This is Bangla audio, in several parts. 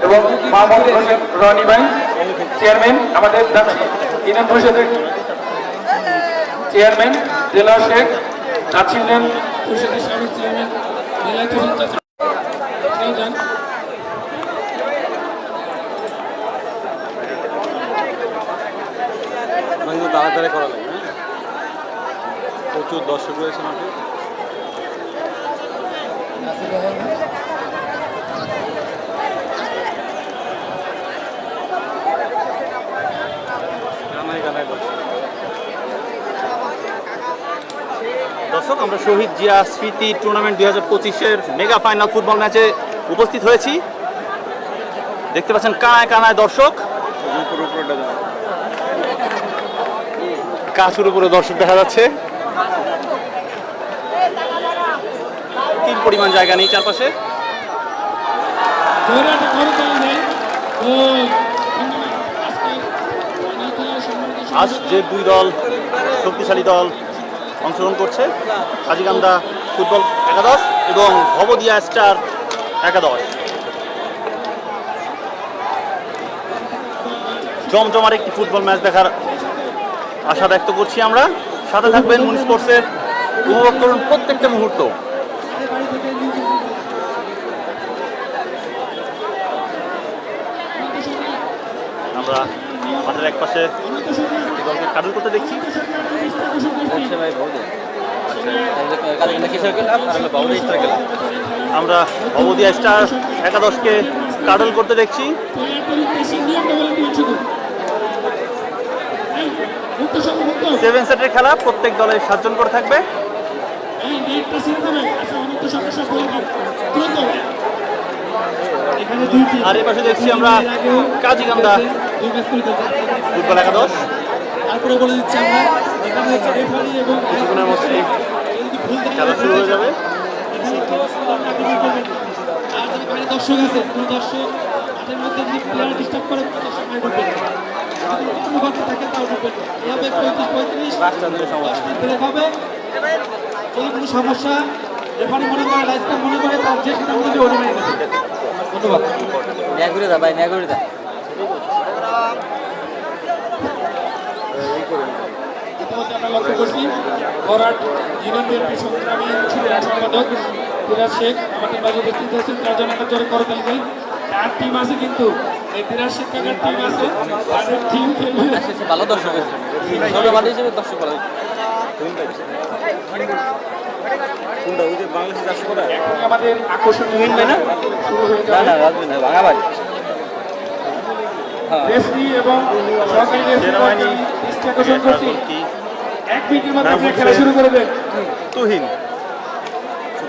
এবং মাহমুদ হোসেন রনি ভাই চেয়ারম্যান, আমাদের ইউনিয়ন পরিষদের চেয়ারম্যান দেলোয়ার শেখ, কাছি ইউনিয়ন পরিষদের সাবেক চেয়ারম্যান বেলায়েত হোসেন চাচা। তাড়াতাড়ি করা লাগে, প্রচুর দর্শক রয়েছে মাঠে। দর্শক, আমরা শহীদ জিয়া স্মৃতি টুর্নামেন্ট 2025-এর মেগা ফাইনাল ফুটবল ম্যাচে উপস্থিত হয়েছি। দেখতে পাচ্ছেন কানায় কানায় দর্শক, কাছুর উপরে দর্শক দেখা যাচ্ছে। তিন পরিমাণ জায়গা নেই চারপাশে। আজ যে দুই দল, শক্তিশালী দল অংশগ্রহণ করছে, কাজিকান্দা ফুটবল একাদশ এবং ভবদিয়া স্টার একাদশ। জমজমার একটি ফুটবল ম্যাচ দেখার আশা ব্যক্ত করছি আমরা। সাথে থাকবেন মুন স্পোর্টসের, উপভোগ করুন প্রত্যেকটা মুহূর্ত। আমরা মাঠের এক পাশে দলকে কাডল করতে দেখছি। আমরা ভবদিয়া স্টার একাদশকে কাডল করতে দেখছি। সেভেন সেটের খেলা, প্রত্যেক দলে 7 জন করে থাকবে। আর এই পাশে দেখছি আমরা কাজিকান্দা ফুটবল একাদশ। তারপরে বলে দিচ্ছি আমরা এখানে হচ্ছে রেফারি এবং কিছুক্ষণের মধ্যে খেলা শুরু হয়ে যাবে। আর যদি বাইরে দর্শক আছে, কোনো দর্শক মাঠের মধ্যে যদি প্লেয়ার ডিস্টার্ব করে, কোনো দর্শক বাইরে ঢুকবে না। কোনো ঘটনা থাকে তাও ঢুকবে না। এভাবে 35-35 ব্রেক হবে। যদি কোনো সমস্যা রেফারি মনে করে, লাইসকার মনে করে, তার যে সেটা মধ্যে ওটা মেনে নেবে। ধন্যবাদ। ন্যায় করে দাও ভাই, ন্যায় করে দাও। ইতিমধ্যে আমরা লক্ষ্য করছি বরাট ইউনিয়ন বিএনপি সংগ্রামী ছিলেন সম্পাদক তিরাজ শেখ আমাদের মাঝে উপস্থিত হয়েছেন। তার জন্য একটা জোরে করতালি দেয়। তার টিম আছে, কিন্তু এই তিরাজ শেখ কাকার টিম আছে, তাদের টিম খেলবে। ভালো দর্শক আছে, ছোটবাড়ি হিসেবে দর্শক ভালো। এখনই আমাদের আকর্ষণ শুরু হয়ে যাবে। ভাঙা বাড়ি রেফারি এবং সহকারী রেফারি দৃষ্টি আকর্ষণ করছি। 1 মিনিটের মধ্যে আপনি খেলা শুরু করে দেন। তুহিন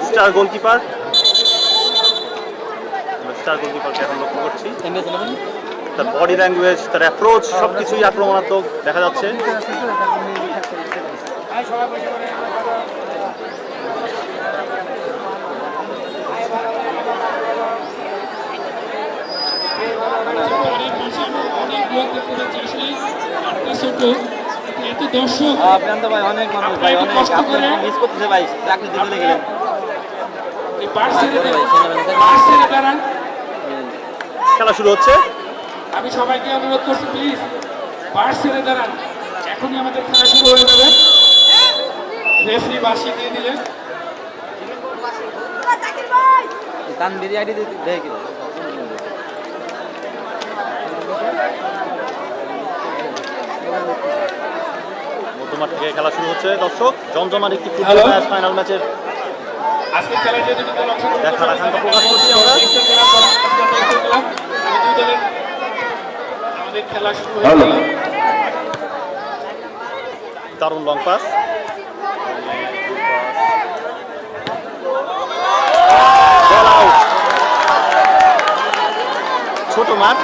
স্টার গোলকিপার, স্টার গোলকিপারকে এখন লক্ষ্য করছি। তার বডি ল্যাঙ্গুয়েজ, তার অ্যাপ্রোচ সবকিছুই আক্রমণাত্মক দেখা যাচ্ছে। এত দর্শক ভাই, অনেক মানুষ ভাই, অনেক কষ্ট করে মিস করতেছে ভাই, চাকরি দিতে গেলেন। এই পার্ট ছেড়ে দাঁড়ান। খেলা শুরু হচ্ছে। আমি সবাইকে অনুরোধ করছি, প্লিজ পার্ট ছেড়ে দাঁড়ান। এখনই আমাদের খেলা শুরু হয়ে যাবে। রেফারি বাঁশি দিয়ে দিলেন। তানবির আইডি দেয় কি মধ্যমাঠ থেকে খেলা শুরু হচ্ছে। দর্শক, জমজমার একটি ফুটবল ম্যাচ, ফাইনাল ম্যাচের আজকে খেলায় যে দুটি দল অংশগ্রহণ দেখার আকাঙ্ক্ষা প্রকাশ করছি আমরা। আমাদের খেলা শুরু হয়ে গেল। দারুণ লং পাস, ছোট মাঠ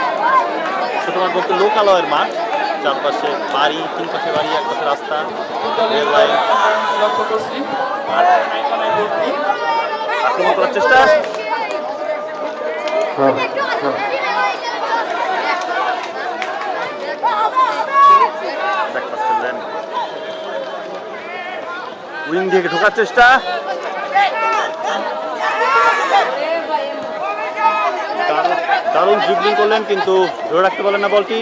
বলতে লোকালয়ের মাঠ, চারপাশে বাড়ি, 3 পাশে বাড়ি, এক পাশে রাস্তা, রেল লাইন। লক্ষ্য করছি আক্রমণ করার চেষ্টা, উইং থেকে ঢোকার চেষ্টা, দারুণ ড্রিবলিং করলেন কিন্তু ধরে রাখতে পারলেন না বলটি।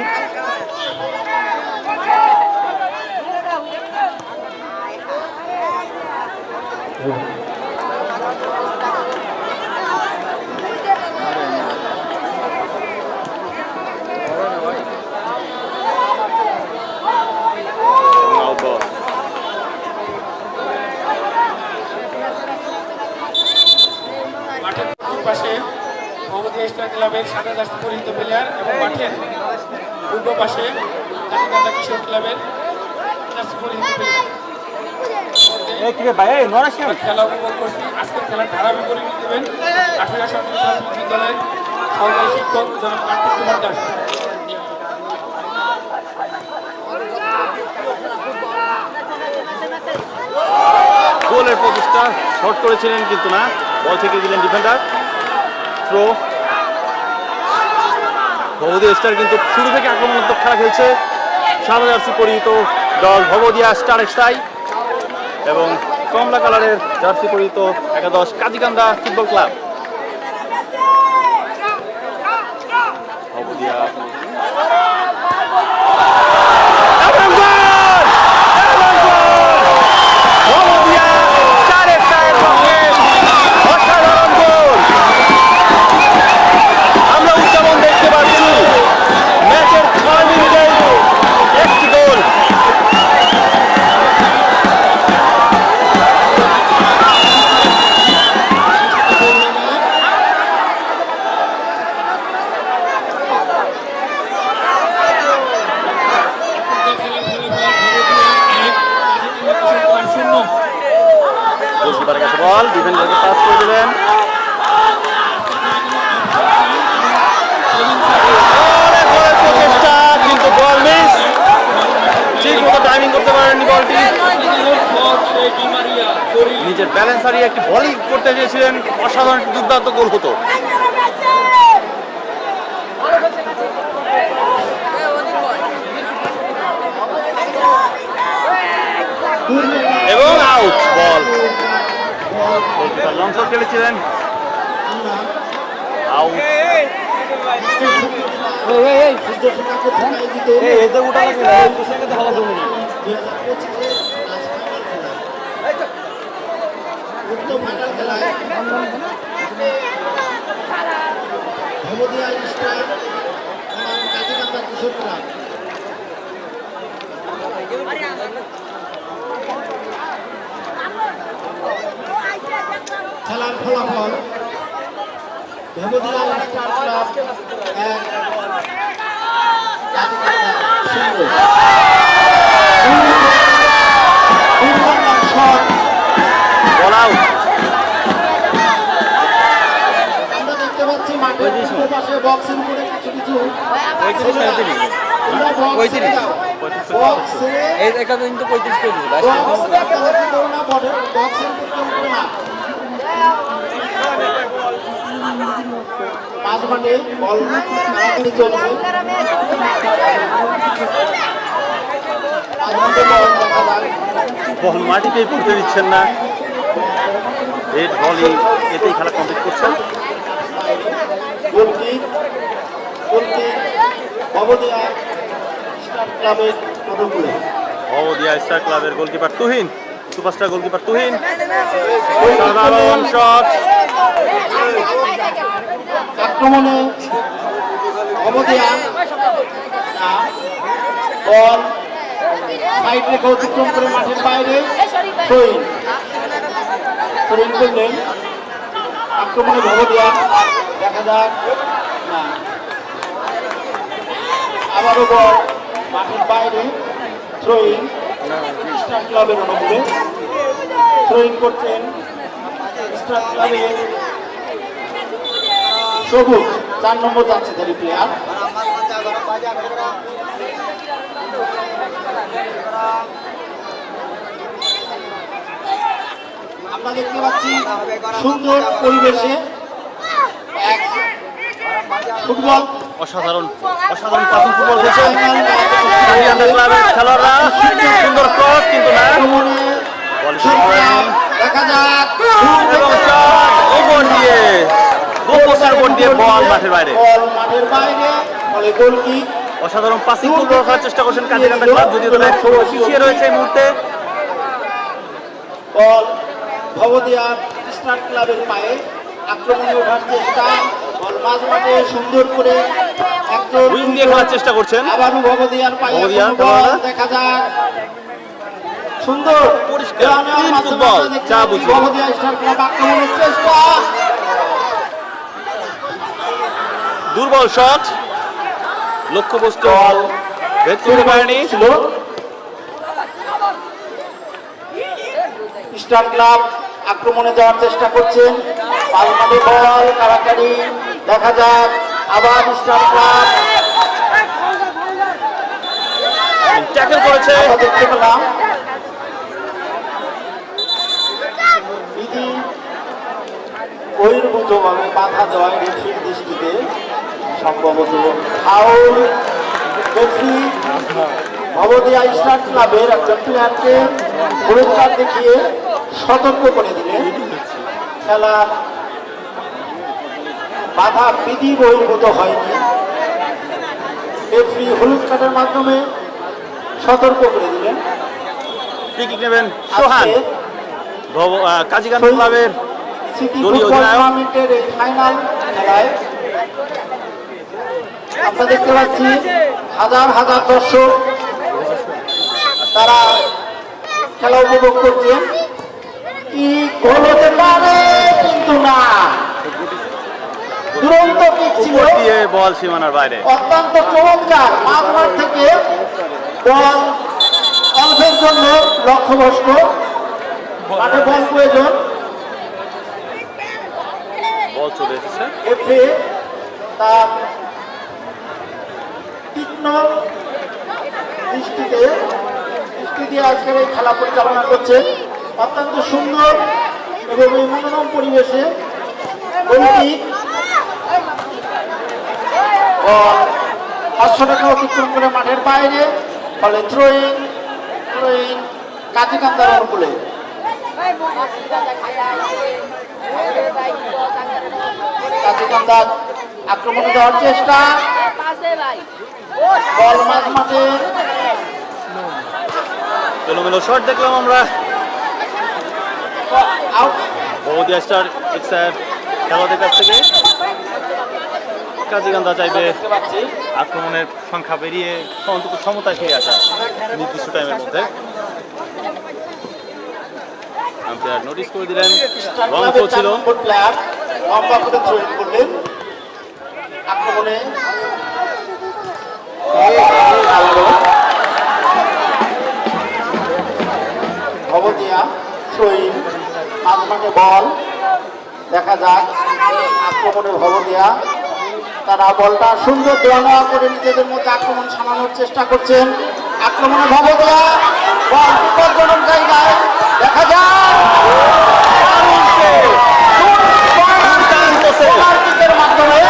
মাঠের পাশে মোহাম্মদিয়া স্টার ক্লাবের সাদা জার্সি পরিহিত প্লেয়ার এবং মাঠের পূর্ব পাশে কাটিকান্দা কিশোর ক্লাবের জার্সি পরিহিত প্লেয়ার খেলা উপভোগ করছি। আজকের খেলার ধারাবাহিক পরিণতি দেবেন আফ্রিকা সরকারি বিদ্যালয়ের সহকারী শিক্ষক জনাব কার্তিক কুমার দাস। গোলের প্রচেষ্টা শর্ট করেছিলেন কিন্তু না, বল থেকে দিলেন ডিফেন্ডার। থ্রো। ভবদিয়া স্টার কিন্তু শুরু থেকে আক্রমণাত্মক খেলা খেলছে। সাদা জার্সি পরিহিত দল ভবদিয়া স্টার এক্সআই এবং কমলা কালারের জার্সি পরিহিত একাদশ কাজিকান্দা ফুটবল ক্লাব। ভবদিয়া গোলকিপারের কাছে বল, ডিফেন্ডারকে পাস করে দিলেন। প্রচেষ্টা কিন্তু বল মিস, ঠিক মতো টাইমিং করতে পারেননি বলটি। নিজের ব্যালেন্স হারিয়ে একটি বলই করতে চেয়েছিলেন, অসাধারণ দুর্দান্ত গোল হতো। এবং আউট বল। লং শট খেলেছিলেন, আউট। খেলার ফলাফল ভবদিয়া স্টার ক্লাব 1। আমরা দেখতে পাচ্ছি মাঠের পাশে বক্সিং করে কিছু কিছু এটা কিন্তু 35 করে দিবে। পাঁচ মাঠে বল খেলাখেলি চলছে। বল মাটিতেই পড়তে দিচ্ছেন না, রেড বলই এতেই খেলা কমপ্লিট করছেন। ভবদিয়া স্টার ক্লাবের পদগুলো ভবদিয়া স্টার ক্লাবের goalkeeper Tuhin, superstar goalkeeper Tuhin. সাধারণ শট, আক্রমণে ভবদিয়া বল সাইড রেখে অতিক্রম করে মাঠের বাইরে থ্রোইন করলেন। আক্রমণে ভবদিয়া, দেখা যাক না, আবারও বল মাঠের বাইরে, থ্রোইন স্টার ক্লাবের অনুকূলে। থ্রোইন করছেন স্টার ক্লাবের সবুজ 4 নম্বর যাচ্ছে ধরি প্লেয়ার। আমরা দেখতে পাচ্ছি সুন্দর পরিবেশে এক ফুটবল, অসাধারণ অসাধারণ পাসিং ফুটবল খেলছে ক্লাবের খেলোয়াড়রা। সুন্দর ক্রস কিন্তু না, বল দেখা যাক এবং শট ওভার দিয়ে গোলপোস্টের উপর দিয়ে বল মাঠের বাইরে। বল মাঠের বাইরে, ফলে গোল কিক। অসাধারণ পাসিং ফুটবল খেলার চেষ্টা করছেন কাজিরাঙ্গা ক্লাব, যদিও তাদের পিছিয়ে রয়েছে এই মুহূর্তে। বল ভবদিয়া স্টার ক্লাবের পায়ে, আক্রমণে ওঠার চেষ্টা, বল মাঝ মাঠে সুন্দর করে একজন উইং দিয়ে খেলার চেষ্টা করছেন। আবারও ভবদিয়ার পায়ে ভবদিয়া কোনো বল খেলোয়াড়রা। দেখা যাক, সুন্দর পরিষ্কার, দেওয়া নেওয়ার ক্লিন মাধ্যমে ফুটবল, আমরা দেখতে যা পাচ্ছি বুঝি। ভবদিয়া স্টার ক্লাব আক্রমণের চেষ্টা, দুর্বল শট, লক্ষ্যবস্তু বল ভেদ করতে পারেনি। ছিল। স্টার ক্লাব আক্রমণে যাওয়ার চেষ্টা করছেন, মাঝ মাঠে বল কারাকারি, দেখা যাক আবার স্টার ক্লাব ট্যাকেল করেছে। আমরা দেখতে পেলাম বিধি বহির্ভূতভাবে বাধা দেওয়ায় রেফরির দৃষ্টিতে সম্ভবত ফাউল। রেফরি ভবদিয়া স্টার ক্লাবের একজন প্লেয়ারকে হলুদ কার্ড দেখিয়ে সতর্ক করে দিলেন, খেলা বাধা বিধি বহির্ভূত হয়নি। রেফরি হলুদ কার্ডের মাধ্যমে সতর্ক করে দিলেন। ফ্রি কিক নেবেন সোহান, আজকে কাজিকান্দা ক্লাবের সিটি দলীয় ফুটবল অধিনায়ক। টুর্নামেন্টের এই ফাইনাল খেলায় আমরা দেখতে পাচ্ছি হাজার হাজার দর্শক তারা খেলা উপভোগ করছেন। কি গোল হতে পারে, কিন্তু না, দুরন্ত কিক ছিল, উপর দিয়ে বল সীমানার বাইরে। অত্যন্ত চমৎকার, মাঝমাঠ থেকে বল অল্পের জন্য লক্ষ্যভ্রষ্ট, মাঠে বল প্রয়োজন। বল চলে এসেছে। এফএ তার তীক্ষ্ণ দৃষ্টি দিয়ে আজকের এই খেলা পরিচালনা করছে, অত্যন্ত সুন্দর এবং এই মনোরম পরিবেশে। গোলটি 500 টাকা অতিক্রম করে মাঠের বাইরে, ফলে থ্রোইং কাজিকান্দার অনুকূলে। কাজিকান্দার আক্রমণে দেওয়ার চেষ্টা, বল মাঝ মাঠে, এলোমেলো শট দেখলাম আমরা। আউট। ভবদিয়া স্টার এক্সের খেলোয়াড়দের কাছ থেকে। কাজিকান্দা চাইবে দেখতে পাচ্ছি আক্রমণের সংখ্যা বেরিয়ে অন্তত সমতায় ফিরে আসা নির্দিষ্ট টাইমের মধ্যে। আম্পায়ার নোটিশ করে দিলেন, রং ছিল। প্লেয়ার লম্বা করে থ্রোইং করলেন, আক্রমণে ভবদিয়া থ্রোইং, মাঝমাঠে বল, দেখা যাক আক্রমণে ভবদিয়া, তারা বলটা সুন্দর দেওয়া নেওয়া করে নিজেদের মধ্যে আক্রমণ সামানোর চেষ্টা করছেন। আক্রমণে ভবদিয়া, বল বিপজ্জনক জায়গায়, দেখা যাক গোলকিকের মাধ্যমে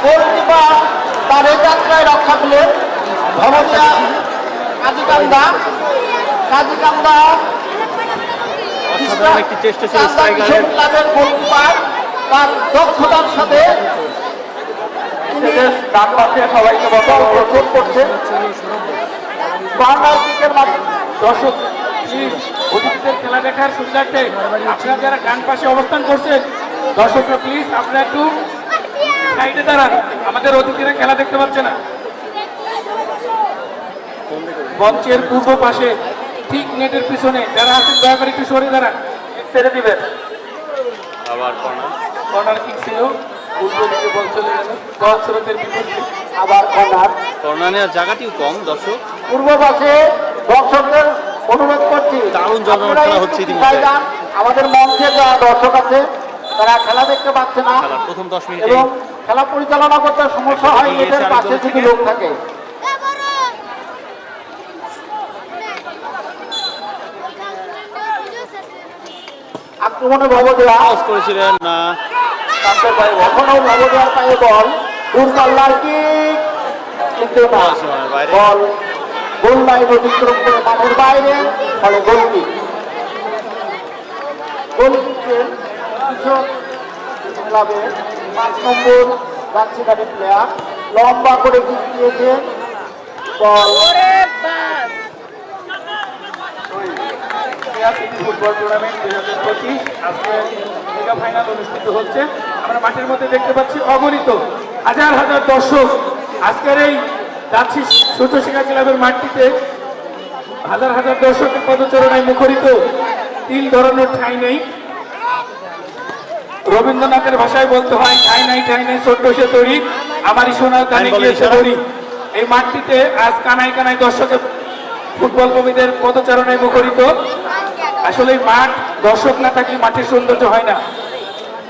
গোলকিপার তার এই যাত্রায় রক্ষা পেলেন। ভবদিয়া কাজিকান্দা অসাধারণ একটি চেষ্টা ছিল কান্দা স্ট্রাইকারের। কিশোর ক্লাবের গোলকিপার তার দক্ষতার সাথে তিনি ডান পাশে সবাইকে বল প্রস্তুত করছেন। কর্নার কিকের মাধ্যমে দর্শক প্লিজ অতিথিদের খেলা দেখার সুবিধার্থে আপনারা যারা ডান পাশে অবস্থান করছেন দর্শকরা প্লিজ আপনারা একটু সাইডে দাঁড়ান, আমাদের অতিথিরা খেলা দেখতে পাচ্ছে না। মঞ্চের পূর্ব পাশে ঠিক নেটের পিছনে যারা আছেন দয়া করে একটু সরে দাঁড়ান, ছেড়ে দিবেন। আবার কর্নার। কর্নার কিক ছিল, পূর্ব দিকে বল চলে গেল দল স্রোতের বিপরীতে। আবার কর্নার। কর্নার নেওয়ার জায়গাটিও কম দর্শক। পূর্ব পাশে দর্শকদের অনুরোধ করছি, দারুণ জমজমাট আপনারা খেলা একটু হচ্ছে ইতিমধ্যে। পিছায় যান। আমাদের মঞ্চে যারা দর্শক আছে তারা খেলা দেখতে পাচ্ছে না খেলার প্রথম 10 মিনিটে এবং খেলা পরিচালনা করতে সমস্যা হয় এদের পাশে যদি লোক থাকে। আক্রমণে ভবদিয়া পাস করেছিলেন না। তাদের পায়ে কখনো ভবদিয়ার পায়ে বল, দূরপাল্লার কিক, কিন্তু না, সীমানার বাইরে। বল গোল লাইন অতিক্রম করে মাঠের বাইরে, ফলে গোল কিক। গোল কিকের কিছু ক্লাবের 5 নম্বর জার্সি গাড়ি প্লেয়ার লম্বা করে কিক দিয়েছেন বল ফুটবল টুর্নামেন্ট 2025 আজকে মেগা ফাইনাল অনুষ্ঠিত হচ্ছে। আমরা মাঠের মধ্যে দেখতে পাচ্ছি অগণিত হাজার হাজার দর্শক আজকের এই রাজশাহী সূর্য শিক্ষা ক্লাবের মাঠটিতে হাজার হাজার দর্শকের পদচারণায় মুখরিত, তিল ধরানোর ঠাঁই নেই। রবীন্দ্রনাথের ভাষায় বলতে হয় ঠাঁই নাই ছোট্ট সে তৈরি আমারই সোনার কানে গিয়েছে দড়ি। এই মাঠটিতে আজ কানায় কানায় দর্শকের ফুটবল কর্মীদের পদচারণায় মুখরিত। আসলে এই মাঠ দর্শক না থাকলে মাঠের সৌন্দর্য হয় না।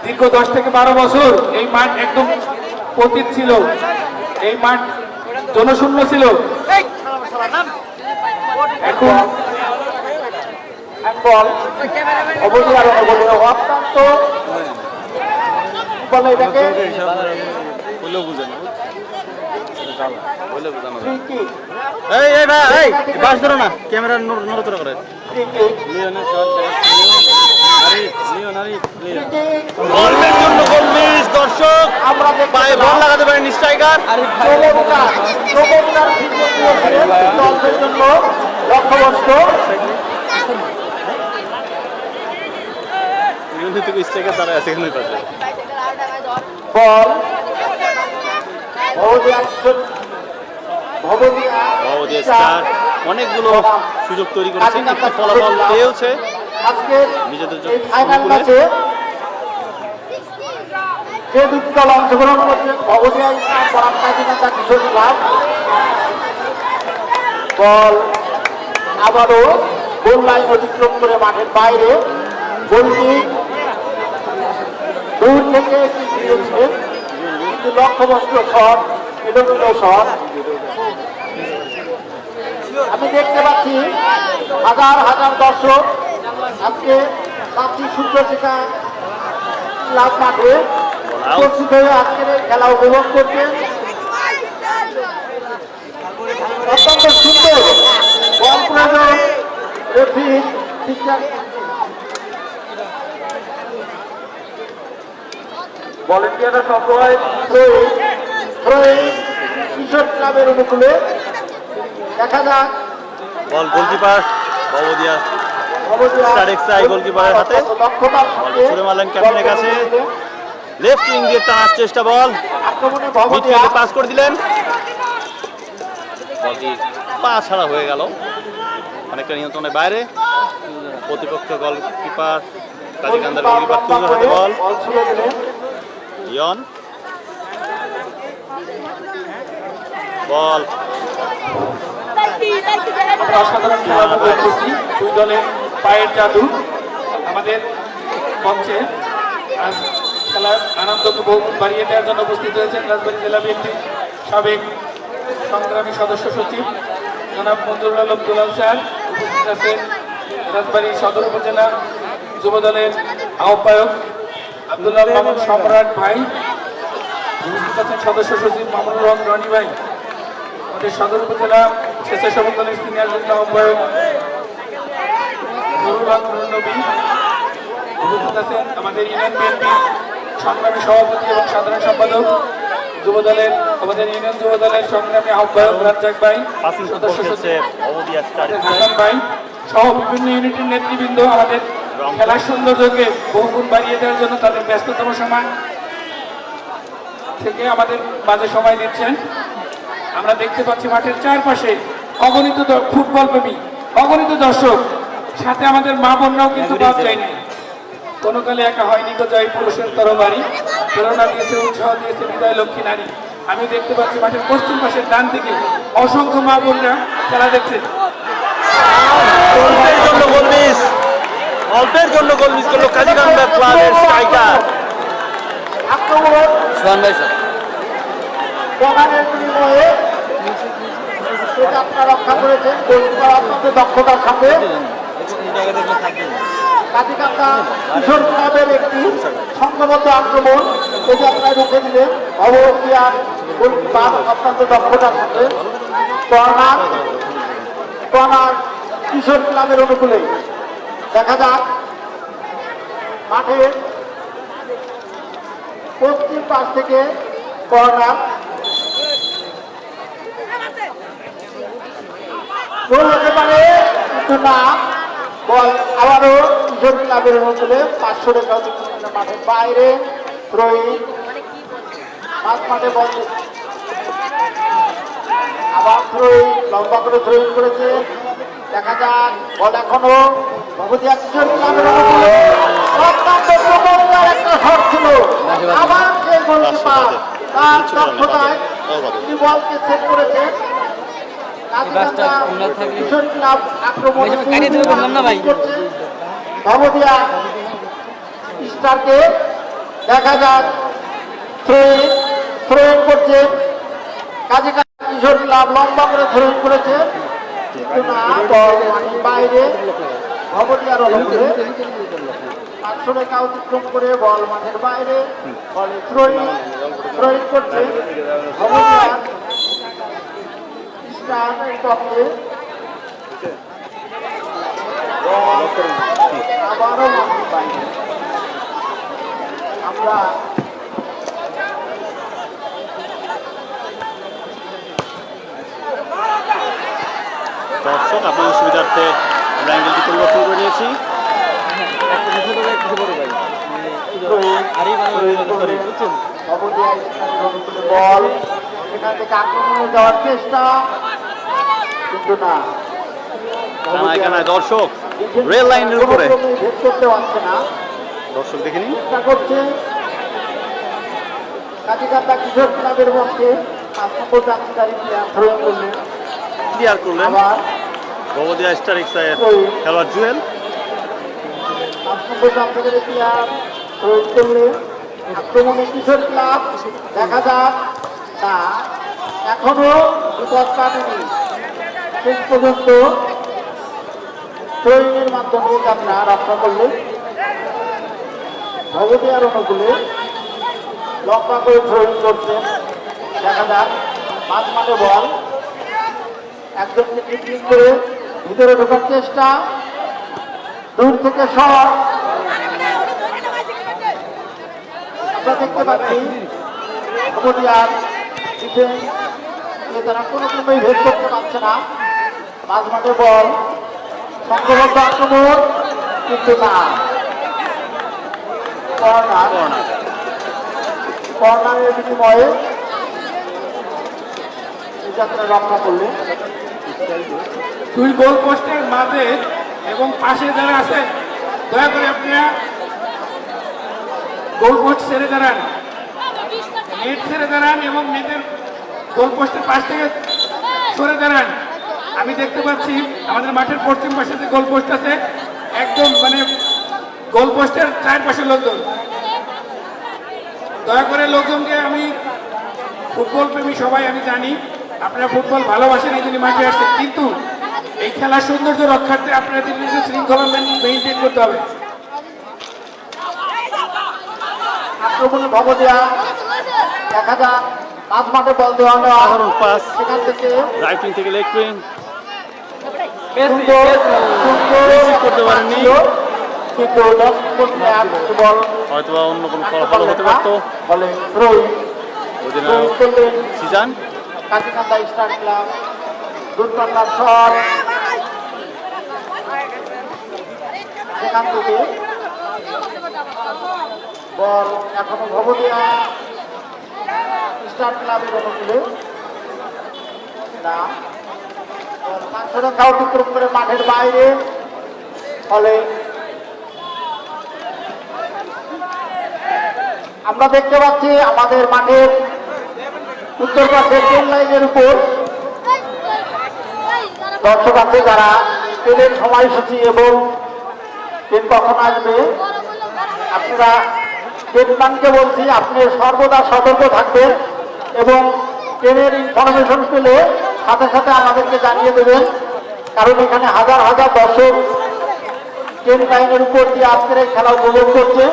দীর্ঘ 10 থেকে 12 বছর এই মাঠ একদম পতিত ছিল, এই মাঠ জনশূন্য ছিল। এখন বল অবশ্যই আরো অত্যন্ত বলে এটাকে free kick, এই এই ভাই এই বাস ধরো না, ক্যামেরা নড়াচড়া করে। free kick, free kick। গোলের জন্য গোল মিস, দর্শক আমরা দেখতে পায়ে বল লাগাতে পারেন স্ট্রাইকার। চমৎকার ফিটনেস দিয়েছিলেন দলের জন্য লক্ষ্যবস্তু স্ট্রাইকার তারা আছে এখানে পাশে। বল ভবদিয়া ভবদিয়া স্টার অনেকগুলো সুযোগ তৈরি করেছে, কিন্তু ফলাফল পেয়েছে আজকে নিজেদের এই ফাইনাল জন্য। ম্যাচে যে দুটি দল অংশগ্রহণ করছে ভবদিয়া স্টার বনাম কাজিকান্দা কিশোর ক্লাব। বল আবারও গোল লাইন অতিক্রম করে মাঠের বাইরে, গোলটি দূর থেকে দিয়েছে কিন্তু লক্ষ্যবস্তু শট, এলোমেলো শট। আমি দেখতে পাচ্ছি হাজার হাজার দর্শক আজকে রাজশাহী সূর্য শিক্ষা ক্লাব মাঠে উপস্থিত হয়ে আজকের এই খেলা উপভোগ করছেন। অত্যন্ত সুন্দর বল প্রয়োজন, রেফারি ঠিকঠাক ভলেন্টিয়াররা সবসময় কিশোর ক্লাবের অনুকূলে। দেখা যাক বল গোলকিপার ভবদিয়া স্টার এক্সআই গোলকিপারের হাতে, দক্ষতার বল সঙ্গে ছুড়ে মারলেন ক্যাপ্টেনের কাছে, লেফট উইং দিয়ে টানার চেষ্টা, বল আক্রমণে ভবদিয়া মিডফিল্ডে পাস করে দিলেন, বলটি পা ছাড়া হয়ে গেল অনেকটা নিয়ন্ত্রণের বাইরে। প্রতিপক্ষ গোলকিপার কাজিকান্দার গোলকিপার তুলে হাতে বল, বল ছুড়ে দিলেন। ইয়ন বল আমরা অসাধারণ খেলা উপভোগ করছি। দুই দলের পায়ের জাদু আমাদের মঞ্চে আজ খেলার আনন্দকে বহু বাড়িয়ে দেওয়ার জন্য উপস্থিত হয়েছেন রাজবাড়ী জেলা বিএনপির সাবেক সংগ্রামী সদস্য সচিব জনাব মঞ্জুরুল আলম দুলাল স্যার, উপস্থিত আছেন রাজবাড়ী সদর উপজেলা যুব দলের আহ্বায়ক আব্দুল্লাহ মামুন সম্রাট ভাই, উপস্থিত আছেন সদস্য সচিব মামুনুর রহমান রনি ভাই, আমাদের সদর উপজেলা স্বেচ্ছাসেবক দলের সিনিয়র যুগ্ম আহ্বায়ক নুরুল হক নবী, উপস্থিত আছেন আমাদের ইউনিয়ন বিএনপি সংগ্রামী সভাপতি এবং সাধারণ সম্পাদক যুব দলের, আমাদের ইউনিয়ন যুব দলের সংগ্রামী আহ্বায়ক রাজ্জাক ভাই, পাসিং সদস্য খেলছে সচিব ভবদিয়া স্টার হাসান ভাই সহ বিভিন্ন ইউনিটের নেতৃবৃন্দ আমাদের খেলার সৌন্দর্যকে বহুগুণ বাড়িয়ে দেওয়ার জন্য তাদের ব্যস্ততম সময় থেকে আমাদের মাঝে সময় দিচ্ছেন। আমরা দেখতে পাচ্ছি মাঠের চারপাশে অগণিত ফুটবল প্রেমী, অগণিত দর্শক, সাথে আমাদের মা বোনরাও কিন্তু বাদ যায়নি। কোনো কালে একা হয়নি তো জয় পুরুষের তরবারি, প্রেরণা দিয়েছে, উৎসাহ দিয়েছে বিদায় লক্ষ্মী নারী। আমি দেখতে পাচ্ছি মাঠের পশ্চিম পাশের ডান দিকে অসংখ্য মা বোনরা খেলা দেখছে। অল্পের জন্য গোল মিস, অল্পের জন্য গোল মিস করলো কাজিকান্দা ক্লাবের স্ট্রাইকার। আক্রমণ সোহান ভাই স্যার প্রধানের বিনিময়ে সেটা আপনারা রক্ষা করেছেন গোলকিপার অত্যন্ত দক্ষতার সঙ্গে। কাজিকান্দা কিশোর ক্লাবের একটি সংঘবদ্ধ আক্রমণ সেটা আপনারা রুখে দিলেন ভবদিয়ার গোলকিপার অত্যন্ত দক্ষতার সঙ্গে। কর্নার কিশোর ক্লাবের অনুকূলে। দেখা যাক মাঠে পশ্চিম পাশ থেকে কর্নার গোল হতে পারে কিন্তু না, বল আবারও কিশোর ক্লাবের মধ্যে 500 টাকা মাঠের বাইরে রোহিত মাঝ মাঠে বল আবার থ্রোইং লম্বা করে থ্রোইং করেছে, দেখা যাক বল এখনো ভবদিয়া কিশোর ক্লাবের অনুকূলে অত্যন্ত চমৎকার একটা শট ছিল, আবার সেই গোলকিপার তার দক্ষতায় তিনি বলকে সেট করেছে। কিশোর ক্লাব আক্রমণে করছে ভবদিয়া স্টারকে, দেখা যাক থ্রোইং করছে কাজে কিশোর ক্লাব লম্বা করে থ্রোইং করেছে কিন্তু না, বল মাঠের বাইরে ভবদিয়ার অনুকূলে 500 রেখা অতিক্রম করে বল মাঠের বাইরে, বলে থ্রোইং করছে ভবদিয়ার স্টারের পক্ষে, আবারও মাঠের বাইরে। আমরা দর্শক আপনাদের সুবিধার্থে আমরা অ্যাঙ্গেলটি পরিবর্তন করে নিয়েছি। বল এখান থেকে আক্রমণে যাওয়ার চেষ্টা কিন্তু না, কানায় কানায় দর্শক রেল লাইনের উপরে ভেদ করতে পারছে না, দর্শক দেখে নিন। চেষ্টা করছে কাটিকাটা কিশোর ক্লাবের পক্ষে 5 নম্বর জাতীয়তারী প্লেয়ার থ্রোইং করলেন, ক্লিয়ার করলেন আবার ভবদিয়া স্টার এক্সাইয়ের খেলোয়াড় জুয়েল। 5 নম্বর জাতীয়তারী প্লেয়ার থ্রোইং করলেন, আক্রমণে কিশোর ক্লাব, দেখা যাক না এখনো বিপদ কাটেনি, শেষ পর্যন্ত থ্রোইংয়ের মাধ্যমে যাত্রা রক্ষা করলেন ভবদিয়ার অনুকূলে, লম্বা করে থ্রোইং করছেন, দেখা যাক মাঝ মাঠে বল একজনকে ট্রিপলিং করে ভিতরে ঢোকার চেষ্টা, দূর থেকে শট, আমরা দেখতে পাচ্ছি ভবদিয়ার ডিফেন্স তারা কোনো ক্রমেই ভেদ করতে পারছে না, মাঝ মাঠে বল সংঘবদ্ধ আক্রমণ কিন্তু না, কর্নারের বিনিময়ে এই যাত্রা রক্ষা করলে। 2 গোল পোস্টের মাঝে এবং পাশে যারা আছেন দয়া করে আপনারা গোল পোস্ট ছেড়ে দাঁড়ান, নেট ছেড়ে দাঁড়ান এবং নেটের গোল পোস্টের পাশ থেকে সরে দাঁড়ান। আমি দেখতে পাচ্ছি আমাদের মাঠের পশ্চিম পাশে যে গোল পোস্ট আছে একদম মানে গোল পোস্টের চারপাশে লোকজন, দয়া করে লোকজনকে, আমি ফুটবল প্রেমী সবাই আমি জানি আপনারা ফুটবল ভালোবাসেন এই জন্য মাঠে আসছেন, কিন্তু এই খেলার সৌন্দর্য রক্ষার্থে আপনাদের নিজের শৃঙ্খলা মেনটেন করতে হবে। আক্রমণে ভবদিয়া, দেখা যাক মাঝ মাঠে বল দেওয়া সাধারণ পাস সেখান থেকে রাইট উইং থেকে লেগ উইং করতে পারেননি কিন্তু 10 নম্বর প্লেয়ার বল হয়তো অন্য কোনো ফলাফল হতে পারত। বলে থ্রোইং অধিনায়ক করলেন সিজান, কাটিকান্দা স্টার ক্লাব, দূরপাল্লার শট সেখান থেকে বল এখনো ভবদিয়া স্টার ক্লাবের অনুকূলে না, 500 রেখা অতিক্রম করে মাঠের বাইরে, ফলে আমরা দেখতে পাচ্ছি আমাদের মাঠের উত্তর পাশে ট্রেন লাইনের উপর দর্শক আছে যারা ট্রেনের সময়সূচি এবং ট্রেন কখন আসবে, আপনারা ট্রেনম্যানকে বলছি আপনি সর্বদা সতর্ক থাকবেন এবং ট্রেনের ইনফরমেশন পেলে সাথে সাথে আমাদেরকে জানিয়ে দেবেন, কারণ এখানে হাজার হাজার দর্শক ট্রেন লাইনের উপর দিয়ে আজকের এই খেলা উপভোগ করছে,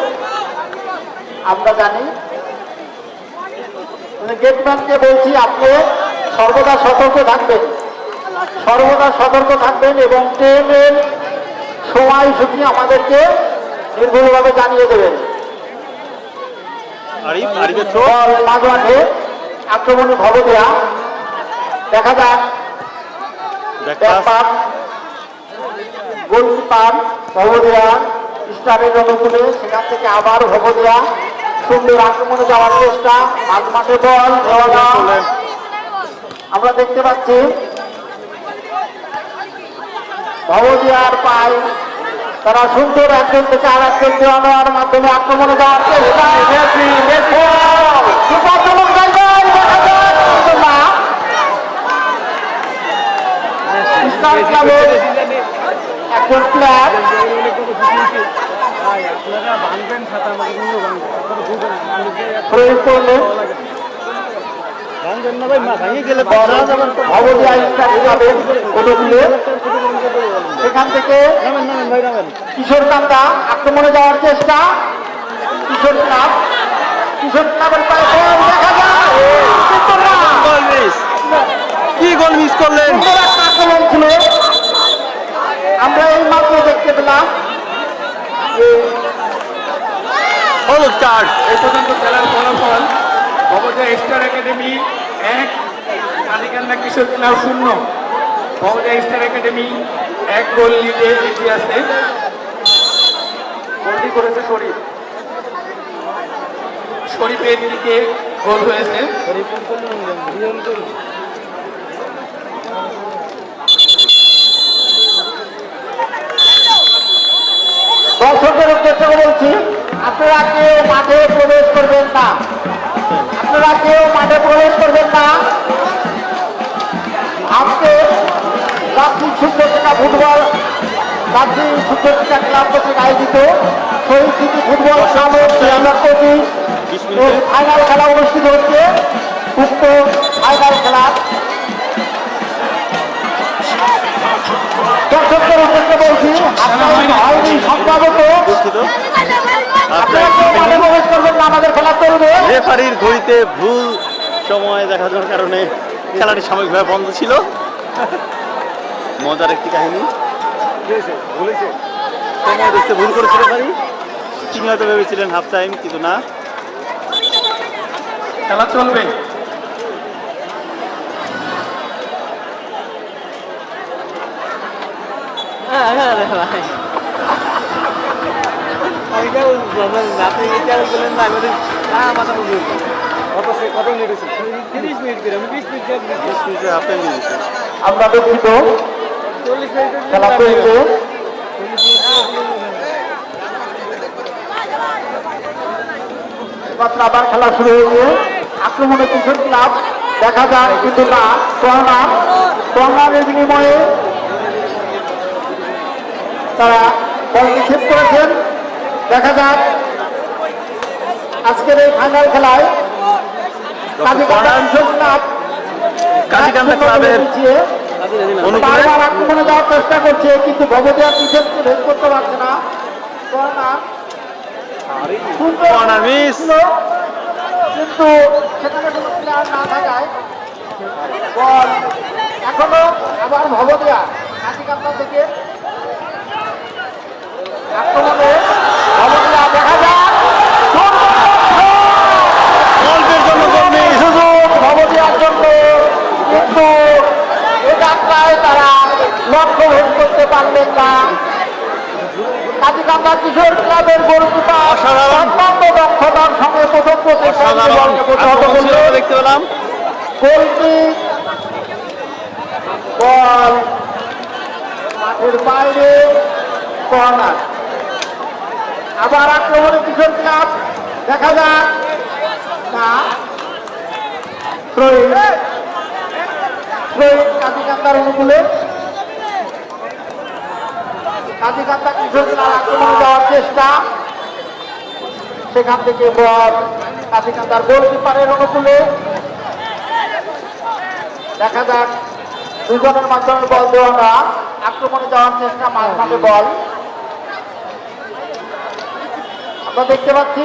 আমরা জানি। গেটম্যানকে বলছি আপনি সর্বদা সতর্ক থাকবেন এবং ট্রেনের সময়সূচি আমাদেরকে নির্ভুলভাবে জানিয়ে দেবেন। আরিফের থ্রো। বল মাঝ মাঠে আক্রমণে ভবদিয়া। দেখা যাক ব্যাকপাস গোলকিপার ভবদিয়া স্টারের অনুকূলে, সেখান থেকে আবার ভবদিয়া সুন্দর আক্রমণে যাওয়ার চেষ্টা, মাঝ মাঠে বল দেওয়া না। আমরা দেখতে পাচ্ছি ভবদিয়ার পায় তারা সুন্দর একজন থেকে আর একজন দেওয়া নেওয়ার মাধ্যমে আক্রমণে যাওয়ার চেষ্টা। সুপারচমক জায়গায় দেখা যায়, কিন্তু না। স্টার ক্লাবের একজন প্লেয়ার প্রয়োগ করলেন ভবদিয়া স্টার ক্লাবের অনুকূলে। সেখান থেকে কিশোর কান্দা আক্রমণে যাওয়ার চেষ্টা, কিশোর ক্লাবের পায়ে বল দেখা যায়, কিন্তু না। গোল মিস, কি গোল মিস করলেন। সুন্দর একটা আক্রমণ ছিল, আমরা এই মাত্র দেখতে পেলাম যে হলুদ কার্ড। এই পর্যন্ত খেলার ফলাফল ভবদিয়া স্টার একাডেমি 1, কালীকান্দা কিশোর ক্লাব 0। ভবদিয়া স্টার একাডেমি 1 গোল লিডে এগিয়ে আছে। গোলটি করেছে শরীফের দিকে গোল হয়েছে। দর্শকদের উদ্দেশ্যে বলছি, আপনারা কেউ মাঠে প্রবেশ করবেন না, আপনারা কেউ মাঠে প্রবেশ করবেন না। আজকে রাত্রি শুদ্ধতা ফুটবল, রাত্রি শুদ্ধতা ক্লাব কর্তৃক আয়োজিত শহীদ স্মৃতি ফুটবল ক্লাবের 2025 এর ফাইনাল খেলা অনুষ্ঠিত হচ্ছে। উক্ত ফাইনাল খেলা দর্শকদের উদ্দেশ্যে বলছি, আপনারা হয়নি সম্ভবত দুঃখিত, আপনারা কেউ মাঠে প্রবেশ করবেন না, আমাদের খেলা চলবে। রেফারির ঘড়িতে ভুল সময় দেখানোর কারণে খেলাটি সাময়িকভাবে বন্ধ ছিল। মজার একটি কাহিনী, সময় দেখতে ভুল করেছে রেফারি। তিনি হয়তো ভেবেছিলেন হাফ টাইম, কিন্তু না। খেলা চলবে। হাফ টাইম দিয়ে দিচ্ছে। আমরা দুঃখিত, খেলা চলছে। মাত্র আবার খেলা শুরু হয়েছে। আক্রমণে কিশোর ক্লাব দেখা যায়, কিন্তু না। কর্নারের বিনিময়ে তারা বলটি সেভ করেছেন। দেখা যাক আজকের এই ফাইনাল খেলায় কাজীকান্দা কিশোর ক্লাব কাজীকান্দা ক্লাবের অনুকূলে বারবার আক্রমণে যাওয়ার চেষ্টা করছে, কিন্তু ভবদিয়া ডিফেন্সকে ভেদ করতে পারছে না। Corner miss. কিন্তু সেখানে কোনো প্লেয়ার না থাকায় বল এখনো আবার ভবদিয়া কাজীকান্দা থেকে আক্রমণে ভবদিয়া দেখা যায়, অল্পের জন্য গোল মিস। সুযোগ ভবদিয়ার জন্য, কিন্তু এ যাত্রায় তারা লক্ষ্য ভেদ করতে পারলেন না। কাজীকান্দা কিশোর ক্লাবের গোলকিপার অসাধারণ। অত্যন্ত দক্ষতার সঙ্গে প্রথম অসাধারণ আক্রমণ ছিল, দেখতে পেলাম। গোলটি বল মাঠের বাইরে, কর্নার। আবার আক্রমণে কিশোর ক্লাব দেখা যাক, না। কাজীকান্দার অনুকূলে কাজীকান্দা কিশোর ক্লাব আক্রমণে যাওয়ার চেষ্টা, সেখান থেকে বল কাজীকান্দার গোলকিপারের অনুকূলে। দেখা যাক দুজনের মাধ্যমে বল দেওয়া না, আক্রমণে যাওয়ার চেষ্টা, মাঝ মাঠে বল আমরা দেখতে পাচ্ছি।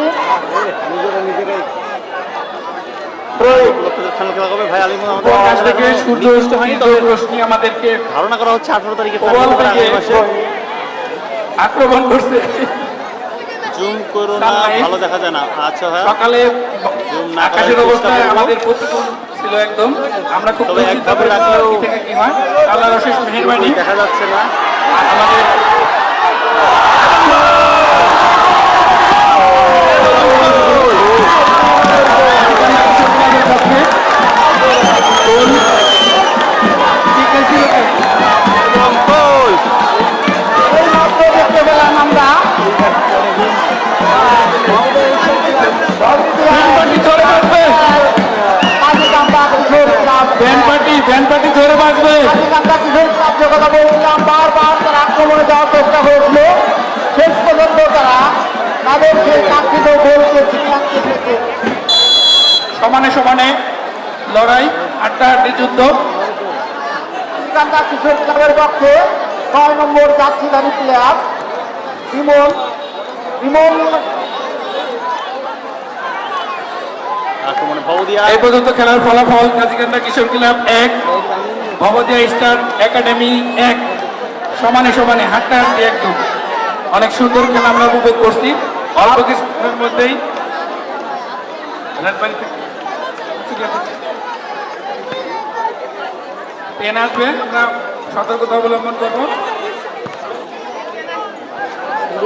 খেলা হবে ভাই আলিমুল আকাশ থেকে সূর্য অস্ত হয়নি, তবে রোশনি আমাদেরকে ধারণা করা হচ্ছে 18 তারিখে প্রবল বেগে আক্রমণ করছে। জুম করো না, ভালো দেখা যায় না। আচ্ছা ভাই, সকালে জুম না করার আকাশের চেষ্টা অবস্থা করবো। আমাদের প্রতিকূল ছিল একদম। আমরা খুব তবে দুঃখিত একভাবে হয়েছি রাখলেও কি থেকে কি হয়। আল্লাহর অশেষ মেহেরবানি। দেখা যাচ্ছে না। আমাদের এবং গোল। এইমাত্র দেখতে পেলাম আমরা ব্যান্ড পার্টি জোরে বাজবে, কাজীকান্দা কিশোর ক্লাব ব্যান্ড পার্টি জোরে বাজবে। কাজীকান্দা কিশোর ক্লাব যে কথা বলছিলাম, বারবার তারা আক্রমণে যাওয়ার চেষ্টা করেছিল, শেষ পর্যন্ত তারা তাদের সেই কাঙ্ক্ষিত গোলকে ছিনিয়ে আনতে পেরেছে। সমানে সমানে লড়াই, আড্ডাআড্ডি যুদ্ধ। কাজীকান্দা কিশোর ক্লাবের পক্ষে 6 নম্বর জার্সিধারী প্লেয়ার বিমল আক্রমণে ভবদিয়া। এই পর্যন্ত খেলার ফলাফল কাজীকান্দা কিশোর ক্লাব 1, ভবদিয়া স্টার একাডেমি 1। সমানে সমানে হাড্ডাআড্ডি একদম। অনেক সুন্দর খেলা আমরা উপভোগ করছি। অল্প কিছুক্ষণের মধ্যেই পেন আসবে, আমরা সতর্কতা অবলম্বন করবো।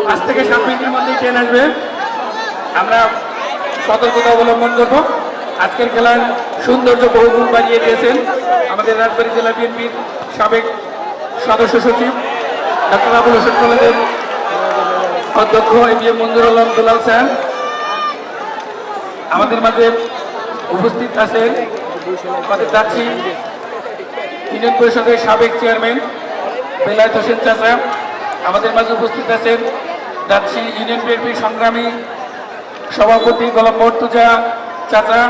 5 থেকে 7 মিনিটের মধ্যেই ট্রেন আসবে, আমরা সতর্কতা অবলম্বন করব। আজকের খেলার সৌন্দর্য বহুগুণ বাড়িয়ে দিয়েছেন আমাদের রাজবাড়ী জেলা বিএনপির সাবেক সদস্য সচিব ডক্টর আবুল হোসেন কলেজের অধ্যক্ষ এবিএম মঞ্জুর আলম দুলাল স্যার। আমাদের মাঝে উপস্থিত আছেন আমাদের যাচ্ছি ইউনিয়ন পরিষদের সাবেক চেয়ারম্যান বেলায়েত হোসেন চাচা। আমাদের মাঝে উপস্থিত আছেন যাচ্ছি ইউনিয়ন বিএনপির সংগ্রামী সভাপতি গোলাম মর্তুজা চাচা।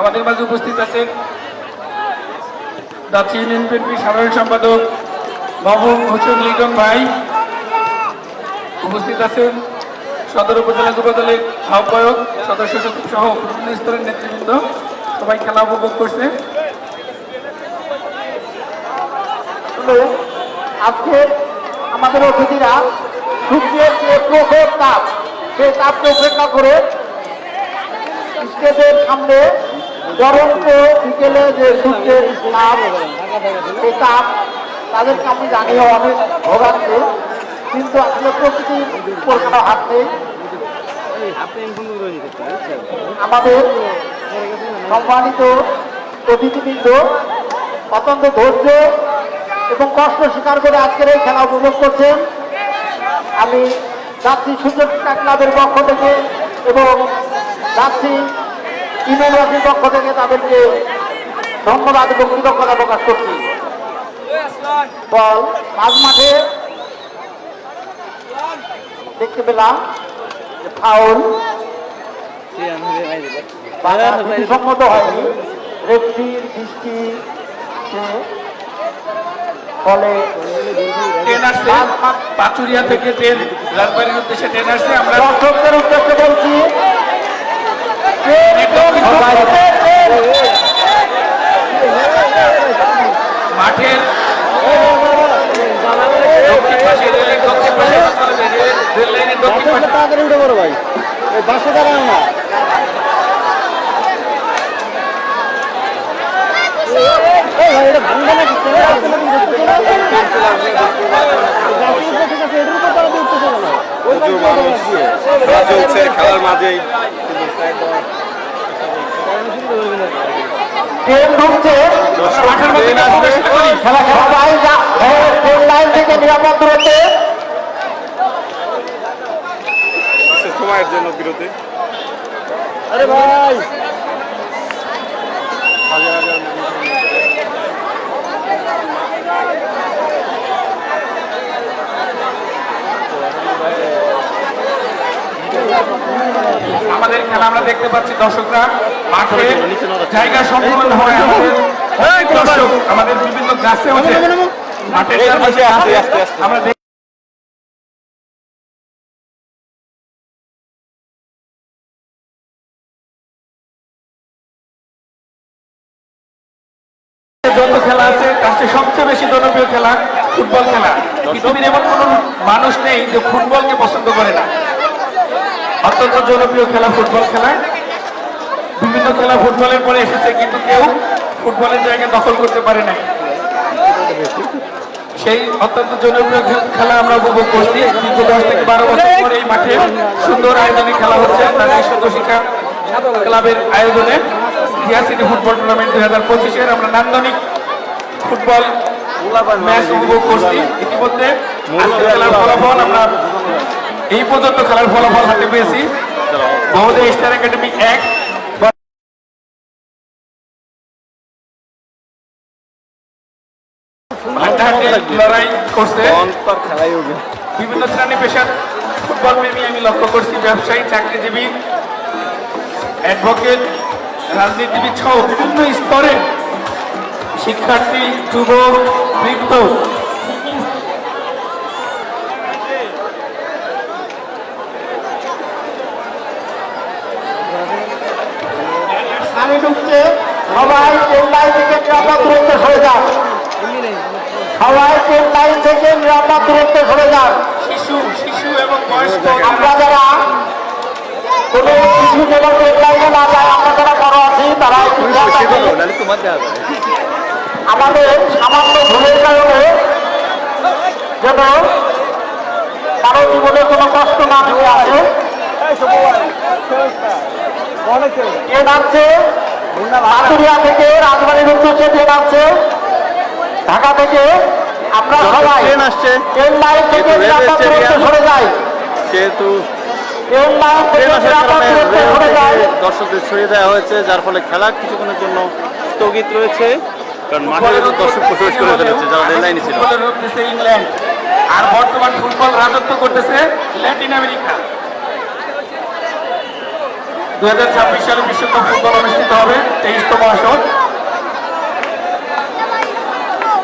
আমাদের মাঝে উপস্থিত আছেন যাচ্ছি ইউনিয়ন বিএনপির সাধারণ সম্পাদক মাহবুব হোসেন লিটন ভাই। উপস্থিত আছেন সদর উপজেলা যুবদলের আহ্বায়ক, সদস্য সচিব সহ বিভিন্ন স্তরের নেতৃবৃন্দ। সবাই খেলা উপভোগ করছে। আজকে আমাদের অতিথিরা সূর্যের যে প্রখর তাপ, সেই তাপকে উপেক্ষা করে স্টেজের সামনে গরন্ত বিকেলে যে সূর্যের তাপ, সেই তাপ তাদেরকে আমি জানিও অনেক ভোগাচ্ছে, কিন্তু আসলে প্রকৃতির উপর কোনো হাত নেই। আমাদের সম্মানিত অতিথিবৃন্দ অত্যন্ত ধৈর্য এবং কষ্ট স্বীকার করে আজকের এই খেলা উপভোগ করছেন। আমি যাচ্ছি সুযোগ ক্লাবের পক্ষ থেকে এবং যাচ্ছি ইউনিয়নবাসীর পক্ষ থেকে তাদেরকে ধন্যবাদ এবং কৃতজ্ঞতা প্রকাশ করছি। বল মাঝ মাঠে দেখতে পেলাম যে ফাউল সম্মত হয়নি, রেফরির দৃষ্টি ফলে ট্রেন আসছে পাচুরিয়া থেকে, ট্রেন রাজবাড়ির উদ্দেশ্যে ট্রেন আসছে। আমরা দর্শকদের উদ্দেশ্যে বলছি মাঠের দক্ষিণ পাশে, রেলের দক্ষিণ পাশে, রেল লাইনের দক্ষিণ পাশে তাড়াতাড়ি উঠে পড়ো ভাই, বাসে দাঁড়ানো না। চলছে খেলার মাঝেই ট্রেন ঢুকছে, মাঠের মধ্যে প্রবেশ করি। খেলা সবাই ট্রেন লাইন থেকে নিরাপদ দূরত্বে। সময়ের জন্য বিরতি। আরে ভাই আমাদের খেলা আমরা দেখতে পাচ্ছি দর্শকরা মাঠে জায়গা সম্পূর্ণ হয়। আমাদের দর্শক আমাদের বিভিন্ন গাছে ওঠে মাঠের চারপাশে আমরা যত খেলা আছে তার চেয়ে সবচেয়ে বেশি জনপ্রিয় খেলা ফুটবল খেলা। পৃথিবীর এমন কোনো মানুষ নেই যে ফুটবলকে পছন্দ করে না। অত্যন্ত জনপ্রিয় খেলা ফুটবল খেলা। বিভিন্ন খেলা ফুটবলের পরে এসেছে, কিন্তু কেউ ফুটবলের জায়গা দখল করতে পারে নাই। সেই অত্যন্ত জনপ্রিয় খেলা আমরা উপভোগ করছি। দীর্ঘ 10 থেকে 12 বছর পরে এই মাঠে সুন্দর আয়োজনে খেলা হচ্ছে নারী সদস্যিকা ক্লাবের আয়োজনে জিয়া সিটি ফুটবল টুর্নামেন্ট 2025-এর আমরা নান্দনিক ফুটবল ম্যাচ উপভোগ করছি। ইতিমধ্যে আজকের খেলার ফলাফল আমরা এই পর্যন্ত খেলার ফলাফল হাতে পেয়েছি। মহোদয় স্টার একাডেমি 1, লড়াই করছে। বিভিন্ন শ্রেণী পেশার ফুটবল প্রেমী আমি লক্ষ্য করছি, ব্যবসায়ী, চাকরিজীবী, অ্যাডভোকেট, রাজনীতিবিদ সহ বিভিন্ন স্তরে শিক্ষার্থী, যুবক, বৃদ্ধ পানি ঢুকছে, সবাই ট্রেন লাইন থেকে নিরাপদ দূরত্বে সরে যান। সবাই ট্রেন লাইন থেকে নিরাপদ দূরত্বে সরে যান। শিশু এবং বয়স্ক আমরা যারা কোনো শিশু যেন ট্রেন লাইনে না যায়, আমরা যারা বড় আছি তারা একটু খেয়াল রাখবেন। আমাদের সামান্য ভুলের কারণে যেন কারো জীবনে কোনো কষ্ট না নিয়ে আসে। ট্রেন আসছে পাতুরিয়া থেকে রাজবাড়ির উদ্দেশ্যে, ট্রেন আসছে ঢাকা থেকে। আমরা সবাই ট্রেন আসছে, ট্রেন লাইন থেকে নিরাপদ দূরত্বে সরে যাই। যেহেতু ট্রেন লাইন থেকে ট্রেন আসার নিরাপদ কারণে দূরত্বে সরে যাই। দর্শকদের ছড়িয়ে দেওয়া হয়েছে, যার ফলে খেলা কিছুক্ষণের জন্য স্থগিত রয়েছে, কারণ মাঠে দর্শক প্রবেশ করে ফেলেছে যারা রেল লাইনে ছিল। ফুটবলের রূপতেছে ইংল্যান্ড, আর বর্তমান ফুটবল রাজত্ব করতেছে ল্যাটিন আমেরিকা। 2026 সালে বিশ্বকাপ ফুটবল অনুষ্ঠিত হবে 23তম আসর।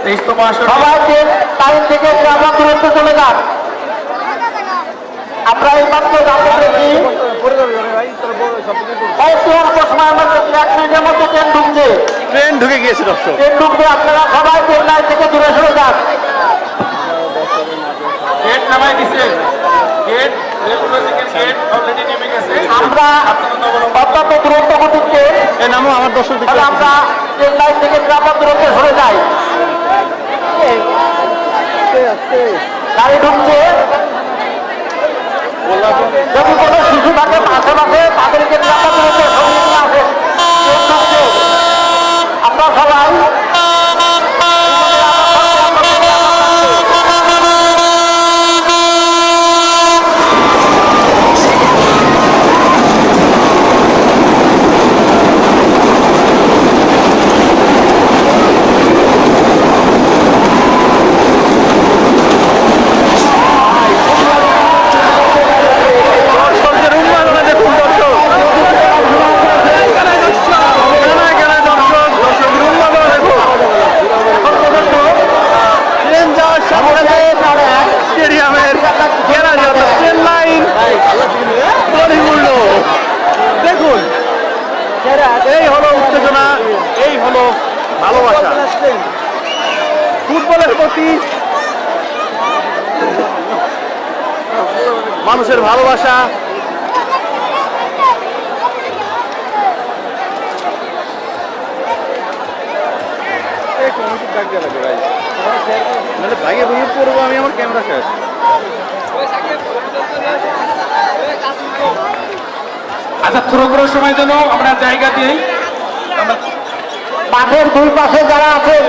23তম আসর সবাই ট্রেন লাইন থেকে নিরাপদ দূরত্বে চলে যান। আমরা এই মাত্র জানতে পেরেছি অল্প সময়ের মধ্যে 1 মিনিটের মধ্যে ট্রেন ঢুকছে। ট্রেন ঢুকে গিয়েছে দর্শক। ট্রেন ঢুকবে, আপনারা সবাই ট্রেন লাইন থেকে দূরে সরে যান। গেট নামাই দিছে, গেট রেল ক্রসিংয়ের গেট অলরেডি নেমে গেছে। আমরা অত্যন্ত দূরত্ব গতিতে এই নামও আমার দর্শক তাহলে আমরা ট্রেন লাইন থেকে নিরাপদ দূরত্বে সরে যাই। গাড়ি ঢুকছে, যদি কোনো শিশু থাকে পাশে পাশে তাদেরকে নিরাপদ দূরত্বে সরিয়ে নিয়ে আসেন। ট্রেন ঢুকছে, আমরা সবাই দর্শকদের উন্মাদনা দেখুন দর্শক। দর্শকদের উন্মাদনা দেখুন। ট্রেন যাওয়ার সাথে সাথে স্টেডিয়ামের গ্যালারি অর্থাৎ ট্রেন লাইন পরিপূর্ণ। দেখুন, এই হলো উত্তেজনা, এই হলো ভালোবাসা ফুটবলের প্রতি মানুষের ভালোবাসা। মানে ভাইয়ে ভেঙে পড়বো আমি, আমার ক্যামেরা শেষ। আচ্ছা, থ্রো করার সময় যেন আমরা জায়গা দিই। মাঠের দুই পাশে যারা আছেন,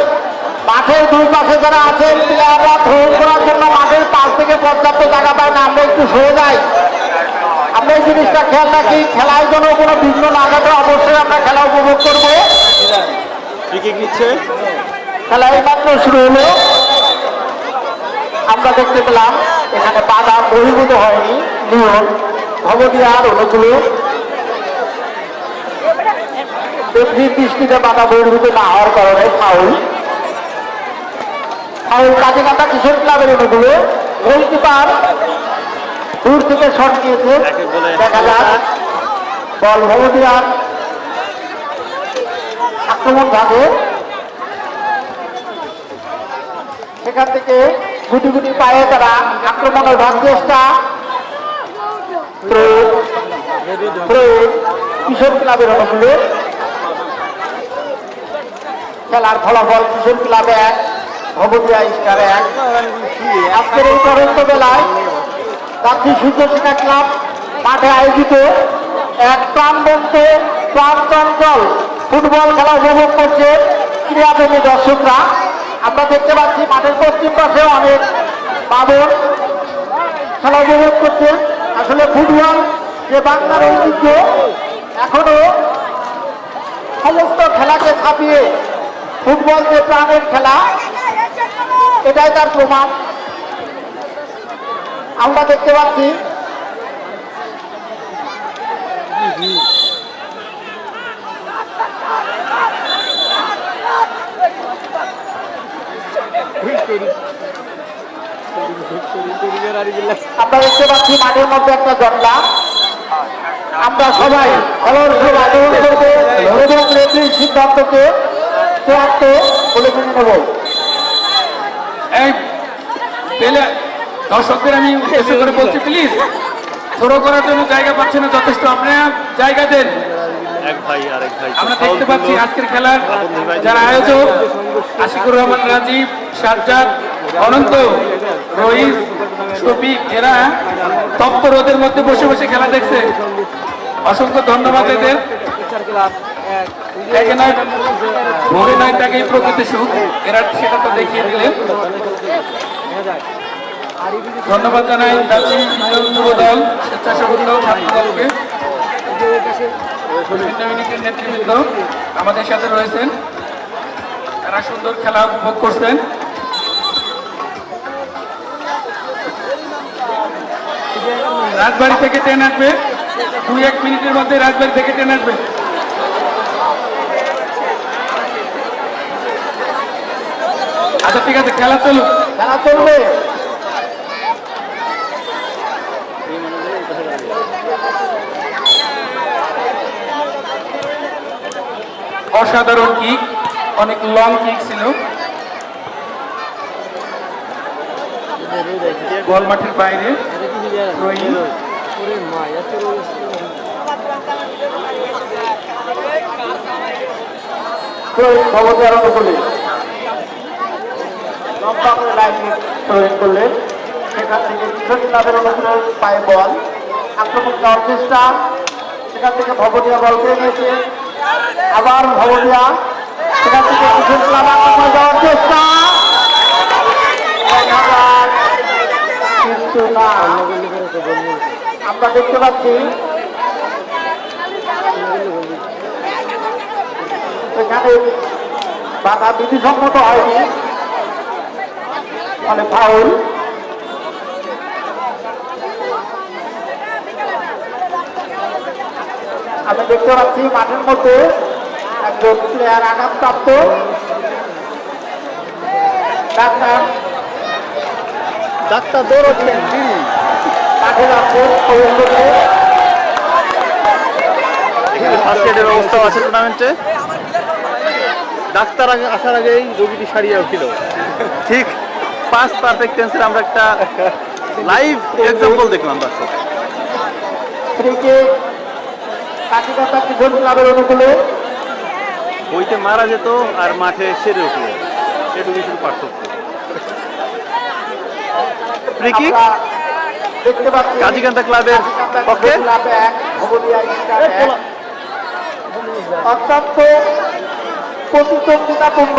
মাঠের দুই পাশে যারা আছেন প্লেয়াররা থ্রো করার জন্য মাঠের পাশ থেকে পর্যাপ্ত জায়গা পায় না, আমরা একটু সরে যাই। আমরা এই জিনিসটা খেয়াল রাখি, খেলায় যেন কোনো বিঘ্ন না ঘটে, অবশ্যই আমরা খেলা উপভোগ করবো। ফ্রি নিচ্ছে, খেলা এই মাত্র শুরু হলো, আমরা দেখতে পেলাম এখানে বাধা বহির্ভূত হয়নি, নিয়ম ভবদিয়ার অনুকূলে দৃষ্টিতে বাধা বহির্ভূত না হওয়ার কারণে ফাউল। কাজিকান্দা কিশোর ক্লাবের অনুকূলে গোলকিপার দূর থেকে শট দিয়েছে, দেখা যাক বল ভবদিয়ার আক্রমণ ভাগে। সেখান থেকে গুটি গুটি পায়ে তারা আক্রমণের ভাগ চেষ্টা, কিশোর ক্লাবের অনুকূলে খেলার ফলাফল কিশোর ক্লাব 1 ভবদিয়া স্টার 1। আজকের এই তরন্ত বেলায় গান্ধী সূর্য শিক্ষা ক্লাব মাঠে আয়োজিত এক প্রাণচঞ্চল ফুটবল খেলা উপভোগ করছে ক্রীড়াপ্রেমী দর্শকরা। আমরা দেখতে পাচ্ছি মাঠের পশ্চিম পাশে অনেক বাবর খেলা উপভোগ করছে। আসলে ফুটবল যে বাংলার ঐতিহ্য, এখনো সমস্ত খেলাকে ছাপিয়ে ফুটবল যে প্রাণের খেলা, এটাই তার প্রমাণ। আমরা দেখতে পাচ্ছি মাঠের মধ্যে একটা জটলা। আমরা সবাই খেলোয়াড় আন্দোলন করবো এবং রেফারির সিদ্ধান্তকে চূড়ান্ত বলে মেনে নেব। এই দর্শকদের আমি উদ্দেশ্য করে বলছি, প্লিজ থ্রো করার জন্য জায়গা পাচ্ছে না, যথেষ্ট আপনারা জায়গা দেন। এক ভাই আরেক ভাই আমরা দেখতে পাচ্ছি আজকের খেলার যারা আয়োজক আশিকুর রহমান, রাজীব, সাজ্জাদ, অনন্ত, রহিস, শফিক, এরা তপ্ত রোদের মধ্যে বসে বসে খেলা দেখছে। অসংখ্য ধন্যবাদ এদের। ভোরে নয় তাকেই প্রকৃতি সুখ, এরা সেটা তো দেখিয়ে দিলেন। ধন্যবাদ জানাই জাতীয় যুব দল, স্বেচ্ছাসেবক দল, ছাত্র দলকে, বিভিন্ন ইউনিটের নেতৃবৃন্দ আমাদের সাথে রয়েছেন। তারা সুন্দর খেলা উপভোগ করছেন। রাজবাড়ি থেকে ট্রেন আসবে, 2-1 মিনিটের মধ্যে রাজবাড়ি থেকে ট্রেন আসবে। আচ্ছা ঠিক আছে, খেলা চলুক। খেলা চলবে। অসাধারণ কিক, অনেক লং কিক ছিল। বল মাঠের বাইরে রহিম। ভবদিয়ার অনুকূলে লম্বা করে লাইন তৈরি করলেন। সেখান থেকে কিশোর ক্লাবের অনুকূলে পায়ে বল আক্রমণ যাওয়ার চেষ্টা, সেখান থেকে ভবদিয়া বল পেয়ে গেছে। আবার ভবদিয়া, সেখান থেকে কিশোর ক্লাব আক্রমণ যাওয়ার চেষ্টা, কিন্তু না। আমরা দেখতে পাচ্ছি এখানে বাধা বিধিসম্মত হয়নি, মানে ফাউল। আমি দেখতে পাচ্ছি মাঠের মধ্যে একজন প্লেয়ার আঘাতপ্রাপ্ত। ডাক্তার দৌড়চ্ছেন, মাঠে যাচ্ছে ফার্স্ট এডের ব্যবস্থা আছে টুর্নামেন্টে। ডাক্তার আসার আগেই রোগীটি সারিয়ে উঠিল। ঠিক পাস পারফেক্ট টেন্সের আমরা একটা লাইভ এক্সাম্পল দেখলাম দর্শক। কিশোর ক্লাবের অনুকূলে বইতে মারা যেত আর মাঠে সেরে উঠল, এটুকু শুধু পার্থক্য। ফ্রি কিক দেখতে পাচ্ছি কাজীকান্দা ক্লাবের পক্ষে। অত্যন্ত প্রতিদ্বন্দ্বিতাপূর্ণ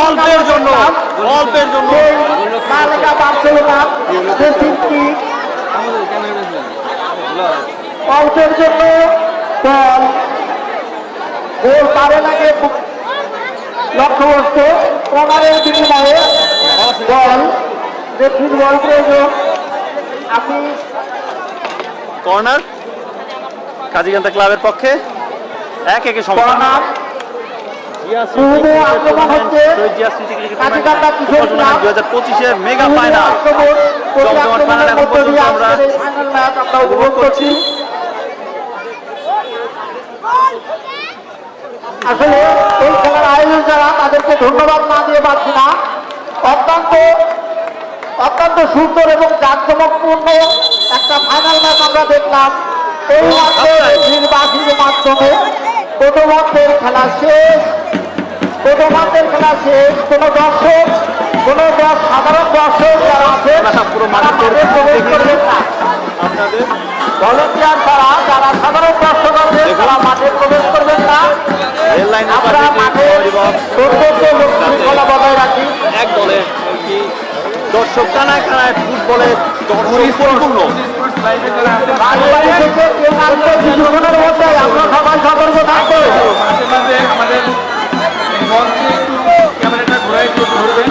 অল্পের জন্য অল্পের জন্য বল গোল পারে লাগে লক্ষ্যবস্তু। কর্নারের বিনিময়ে বল, রেফারির বল প্রয়োজন। আপনি কর্নার কাজীকান্দা ক্লাবের পক্ষে 1-1 সমান। আক্রমণ হচ্ছে 2025-এর মেগা ফাইনাল আমরা উপভোগ করছি। আসলে এই খেলার আয়োজন যারা তাদেরকে ধন্যবাদ না দিয়ে পারছি না। অত্যন্ত অত্যন্ত সুন্দর এবং জাঁকজমকপূর্ণ একটা ফাইনাল ম্যাচ আমরা দেখলাম। এই মাত্র নির্বাচনের মাধ্যমে প্রথমার্ধের খেলা শেষ। প্রথমার্ধের খেলা শেষ। কোনো দর্শক সাধারণ দর্শক যারা আছে পুরো তারা মাঠে প্রবেশ করবেন না। আপনাদের ভলেন্টিয়ার ছাড়া যারা সাধারণ দর্শক আছে তারা মাঠে প্রবেশ করবেন না। রেল লাইনের আমরা পাশে মাঠে সর্বোচ্চ শৃঙ্খলা বজায় রাখি। এক দলের কি দর্শক কানায় কানায় ফুটবলের দর্শক পরিপূর্ণ। রাজবাড়ী থেকে কেউ আসলে কিছুক্ষণের মধ্যে আমরা সবাই সতর্ক থাকবো। মাঝে মাঝে আমাদের মঞ্চে একটু ক্যামেরাটা ঘোরায় একটু ধরবেন।